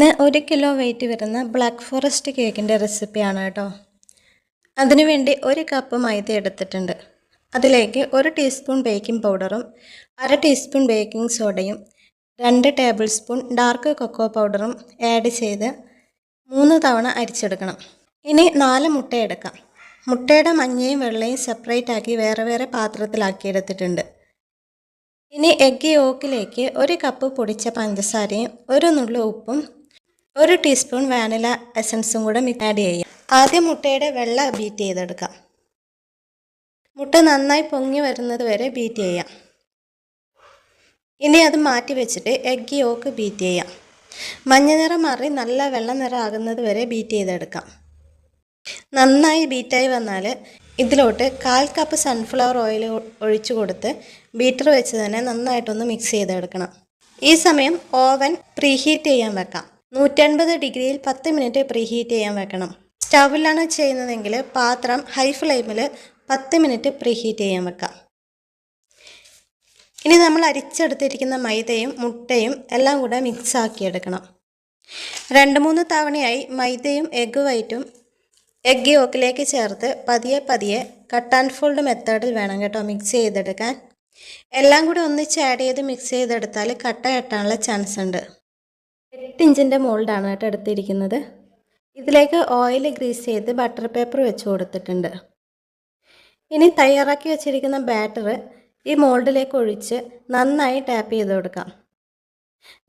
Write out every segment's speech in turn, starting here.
ഇന്ന് 1 kilo weight വരുന്ന black forest കേക്കിൻ്റെ റെസിപ്പിയാണ് കേട്ടോ. അതിനുവേണ്ടി 1 കപ്പ് മൈദ എടുത്തിട്ടുണ്ട്. അതിലേക്ക് 1 ടീസ്പൂൺ ബേക്കിംഗ് പൗഡറും 1/2 ടീസ്പൂൺ ബേക്കിംഗ് സോഡയും 2 ടേബിൾ സ്പൂൺ ഡാർക്ക് കൊക്കോ പൗഡറും ആഡ് ചെയ്ത് 3 തവണ അരിച്ചെടുക്കണം. ഇനി 4 മുട്ട എടുക്കാം. മുട്ടയുടെ മഞ്ഞയും വെള്ളയും സെപ്പറേറ്റ് ആക്കി വേറെ വേറെ പാത്രത്തിലാക്കി എടുത്തിട്ടുണ്ട്. ഇനി എഗ്ഗ് യോക്കിലേക്ക് 1 കപ്പ് പൊടിച്ച പഞ്ചസാരയും 1 നുള്ളു ഉപ്പും 1 ടീസ്പൂൺ വാനില എസൻസും കൂടെ ആഡ് ചെയ്യാം. ആദ്യം മുട്ടയുടെ വെള്ള ബീറ്റ് ചെയ്തെടുക്കാം. മുട്ട നന്നായി പൊങ്ങി വരുന്നത് വരെ ബീറ്റ് ചെയ്യാം. ഇനി അത് മാറ്റി വെച്ചിട്ട് എഗ്ഗ് യോക്ക് ബീറ്റ് ചെയ്യാം. മഞ്ഞ നിറം മാറി നല്ല വെള്ള നിറം ആകുന്നത് വരെ ബീറ്റ് ചെയ്തെടുക്കാം. നന്നായി ബീറ്റായി വന്നാൽ ഇതിലോട്ട് 1/4 കപ്പ് സൺഫ്ലവർ ഓയിൽ ഒഴിച്ചു കൊടുത്ത് ബീറ്റർ വെച്ച് തന്നെ നന്നായിട്ടൊന്ന് മിക്സ് ചെയ്തെടുക്കണം. ഈ സമയം ഓവൻ പ്രീഹീറ്റ് ചെയ്യാൻ വെക്കാം. 180 ഡിഗ്രിയിൽ 10 മിനിറ്റ് പ്രീഹീറ്റ് ചെയ്യാൻ വെക്കണം. സ്റ്റൗവിലാണ് ചെയ്യുന്നതെങ്കിൽ പാത്രം ഹൈ ഫ്ലെയിമിൽ 10 മിനിറ്റ് പ്രീഹീറ്റ് ചെയ്യാൻ വെക്കാം. ഇനി നമ്മൾ അരിച്ചെടുത്തിരിക്കുന്ന മൈദയും മുട്ടയും എല്ലാം കൂടെ മിക്സ് ആക്കിയെടുക്കണം. 2-3 തവണയായി മൈദയും എഗ്ഗ് വൈറ്റും എഗ്ഗ് യോക്കിലേക്ക് ചേർത്ത് പതിയെ കട്ട് ആൻഡ് ഫോൾഡ് മെത്തേഡിൽ വേണം കേട്ടോ മിക്സ് ചെയ്തെടുക്കാൻ. എല്ലാം കൂടി ഒന്നിച്ച് ആഡ് ചെയ്ത് മിക്സ് ചെയ്തെടുത്താൽ കട്ട കെട്ടാനുള്ള ചാൻസ് ഉണ്ട്. 8 ഇഞ്ചിൻ്റെ മോൾഡാണ് കേട്ടോ എടുത്തിരിക്കുന്നത്. ഇതിലേക്ക് ഓയിൽ ഗ്രീസ് ചെയ്ത് ബട്ടർ പേപ്പർ വെച്ച് കൊടുത്തിട്ടുണ്ട്. ഇനി തയ്യാറാക്കി വെച്ചിരിക്കുന്ന ബാറ്റർ ഈ മോൾഡിലേക്ക് ഒഴിച്ച് നന്നായി ടാപ്പ് ചെയ്ത് കൊടുക്കാം.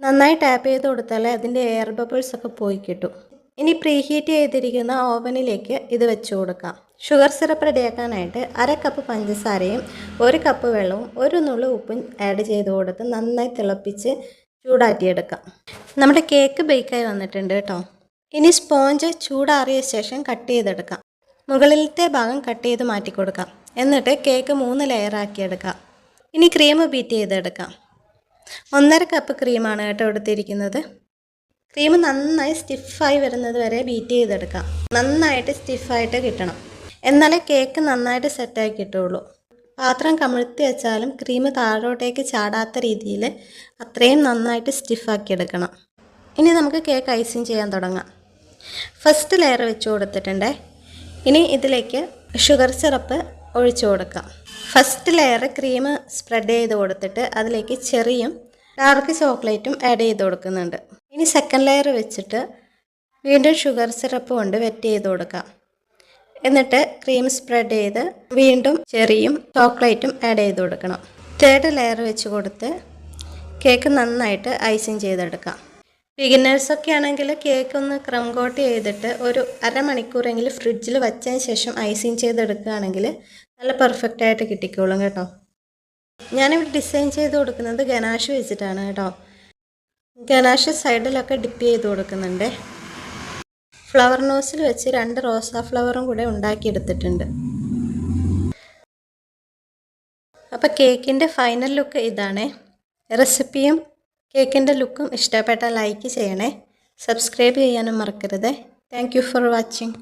നന്നായി ടാപ്പ് ചെയ്ത് കൊടുത്താൽ അതിൻ്റെ എയർ ബബിൾസ് ഒക്കെ പോയി കിട്ടും. ഇനി പ്രീഹീറ്റ് ചെയ്തിരിക്കുന്ന ഓവനിലേക്ക് ഇത് വെച്ച് കൊടുക്കാം. ഷുഗർ സിറപ്പ് റെഡിയാക്കാനായിട്ട് 1/2 കപ്പ് പഞ്ചസാരയും 1 കപ്പ് വെള്ളവും 1 നുള്ളു ഉപ്പും ആഡ് ചെയ്ത് കൊടുത്ത് നന്നായി തിളപ്പിച്ച് ചൂടാറ്റിയെടുക്കാം. നമ്മുടെ കേക്ക് ബേക്കായി വന്നിട്ടുണ്ട് കേട്ടോ. ഇനി സ്പോഞ്ച് ചൂടാറിയ ശേഷം കട്ട് ചെയ്തെടുക്കാം. മുകളിലത്തെ ഭാഗം കട്ട് ചെയ്ത് മാറ്റി കൊടുക്കാം. എന്നിട്ട് കേക്ക് 3 ലെയറാക്കിയെടുക്കാം. ഇനി ക്രീം ബീറ്റ് ചെയ്തെടുക്കാം. 1/2 കപ്പ് ക്രീമാണ് കേട്ടോ എടുത്തിരിക്കുന്നത്. ക്രീം നന്നായി സ്റ്റിഫായി വരുന്നത് വരെ ബീറ്റ് ചെയ്തെടുക്കാം. നന്നായിട്ട് സ്റ്റിഫായിട്ട് കിട്ടണം, എന്നാലേ കേക്ക് നന്നായിട്ട് സെറ്റായി കിട്ടുള്ളൂ. പാത്രം കമിഴ്ത്തി വെച്ചാലും ക്രീം താഴോട്ടേക്ക് ചാടാത്ത രീതിയിൽ അത്രയും നന്നായിട്ട് സ്റ്റിഫാക്കി എടുക്കണം. ഇനി നമുക്ക് കേക്ക് ഐസിങ് ചെയ്യാൻ തുടങ്ങാം. ഫസ്റ്റ് ലെയർ വെച്ച് കൊടുത്തിട്ടുണ്ട്. ഇനി ഇതിലേക്ക് ഷുഗർ സിറപ്പ് ഒഴിച്ചു കൊടുക്കാം. ഫസ്റ്റ് ലെയർ ക്രീം സ്പ്രെഡ് ചെയ്ത് കൊടുത്തിട്ട് അതിലേക്ക് ചെറിയും ഡാർക്ക് ചോക്ലേറ്റും ആഡ് ചെയ്ത് കൊടുക്കുന്നുണ്ട്. ഇനി സെക്കൻഡ് ലെയർ വെച്ചിട്ട് വീണ്ടും ഷുഗർ സിറപ്പ് കൊണ്ട് വെറ്റ് ചെയ്ത് കൊടുക്കാം. എന്നിട്ട് ക്രീം സ്പ്രെഡ് ചെയ്ത് വീണ്ടും ചെറിയും ചോക്ലേറ്റും ആഡ് ചെയ്ത് കൊടുക്കണം. തേർഡ് ലെയർ വെച്ച് കൊടുത്ത് കേക്ക് നന്നായിട്ട് ഐസിങ് ചെയ്തെടുക്കാം. ബിഗിനേഴ്സൊക്കെ ആണെങ്കിൽ കേക്ക് ഒന്ന് ക്രം കോട്ട് ചെയ്തിട്ട് ഒരു 1/2 മണിക്കൂറെങ്കിലും ഫ്രിഡ്ജിൽ വച്ചതിന് ശേഷം ഐസിങ് ചെയ്തെടുക്കുകയാണെങ്കിൽ നല്ല പെർഫെക്റ്റ് ആയിട്ട് കിട്ടിക്കോളും കേട്ടോ. ഞാനിവിടെ ഡിസൈൻ ചെയ്ത് കൊടുക്കുന്നത് ഗനാഷ് വെച്ചിട്ടാണ് കേട്ടോ. ഗനാഷ് സൈഡിലൊക്കെ ഡിപ്പ് ചെയ്ത് കൊടുക്കുന്നുണ്ട്. ഫ്ലവർ നോസിൽ വെച്ച് 2 റോസാ ഫ്ലവറും കൂടെ ഉണ്ടാക്കിയെടുത്തിട്ടുണ്ട്. അപ്പോൾ കേക്കിൻ്റെ ഫൈനൽ ലുക്ക് ഇതാണ്. റെസിപ്പിയും കേക്കിൻ്റെ ലുക്കും ഇഷ്ടപ്പെട്ടാൽ ലൈക്ക് ചെയ്യണേ. സബ്സ്ക്രൈബ് ചെയ്യാനും മറക്കരുത്. Thank you for watching.